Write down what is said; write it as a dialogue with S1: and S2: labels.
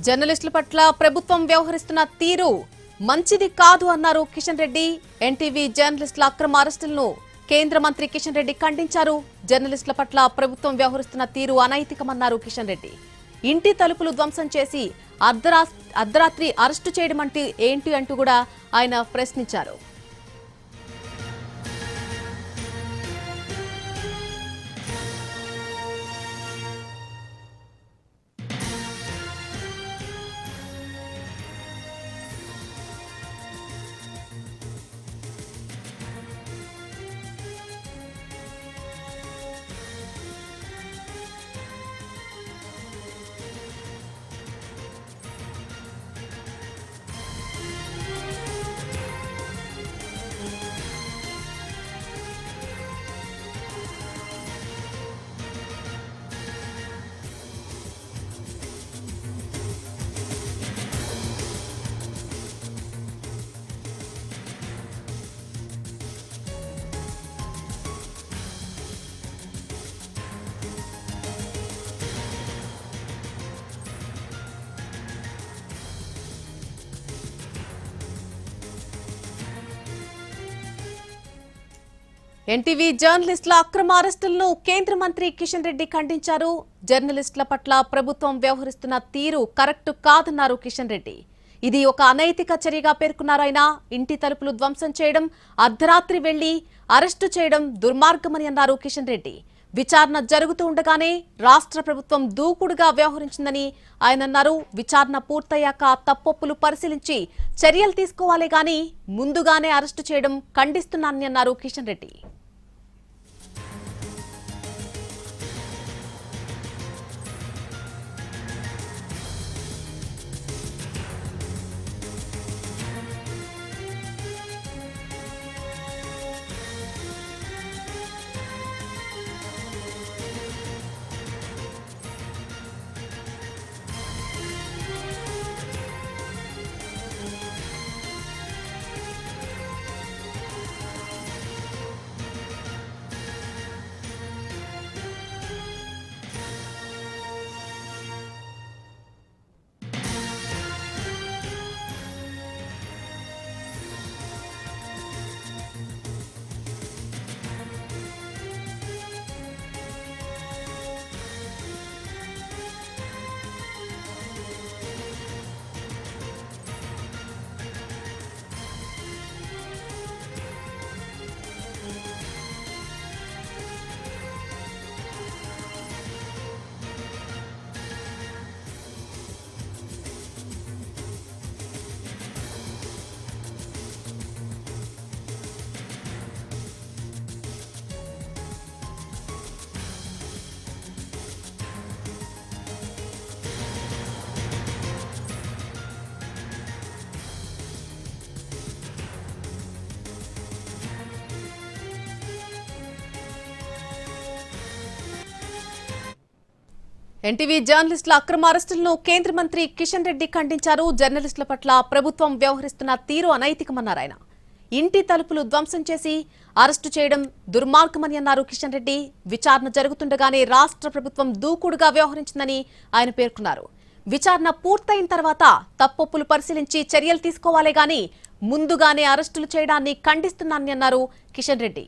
S1: జర్నలిస్టుల పట్ల ప్రభుత్వం వ్యవహరిస్తున్న తీరు మంచిది కాదు అన్నారు కిషన్ రెడ్డి. ఎన్టీవీ జర్నలిస్టుల అక్రమ అరెస్టులను కేంద్ర మంత్రి కిషన్ రెడ్డి ఖండించారు. జర్నలిస్టుల పట్ల ప్రభుత్వం వ్యవహరిస్తున్న తీరు అనైతికమన్నారు కిషన్ రెడ్డి. ఇంటి తలుపులు ధ్వంసం చేసి అర్ధరాత్రి అరెస్టు చేయడం అంటే ఏంటి అంటూ కూడా ఆయన ప్రశ్నించారు. ఎన్టీవీ జర్నలిస్టుల అక్రమ అరెస్టులను కేంద్ర మంత్రి కిషన్ రెడ్డి ఖండించారు. జర్నలిస్టుల పట్ల ప్రభుత్వం వ్యవహరిస్తున్న తీరు కరెక్ట్ కాదన్నారు కిషన్ రెడ్డి. ఇది ఒక అనైతిక చర్యగా పేర్కొన్నారు ఆయన. ఇంటి తలుపులు ధ్వంసం చేయడం, అర్ధరాత్రి వెళ్లి అరెస్టు చేయడం దుర్మార్గమని అన్నారు కిషన్ రెడ్డి. విచారణ జరుగుతూ ఉండగానే రాష్ట్ర ప్రభుత్వం దూకుడుగా వ్యవహరించిందని ఆయన అన్నారు. విచారణ పూర్తయ్యాక తప్పొప్పులు పరిశీలించి చర్యలు తీసుకోవాలే గాని ముందుగానే అరెస్టు చేయడం ఖండిస్తున్నానని అన్నారు కిషన్ రెడ్డి. ఎన్టీవీ జర్నలిస్టుల అక్రమ అరెస్టులను కేంద్ర మంత్రి కిషన్ రెడ్డి ఖండించారు. జర్నలిస్టుల పట్ల ప్రభుత్వం వ్యవహరిస్తున్న తీరు అనైతికమన్నారు ఆయన. ఇంటి తలుపులు ధ్వంసం చేసి అరెస్టు చేయడం దుర్మార్గమని అన్నారు కిషన్ రెడ్డి. విచారణ జరుగుతుండగానే రాష్ట్ర ప్రభుత్వం దూకుడుగా వ్యవహరించిందని ఆయన పేర్కొన్నారు. విచారణ పూర్తయిన తర్వాత తప్పొప్పులు పరిశీలించి చర్యలు తీసుకోవాలే గాని ముందుగానే అరెస్టులు చేయడాన్ని ఖండిస్తున్నానని అన్నారు కిషన్ రెడ్డి.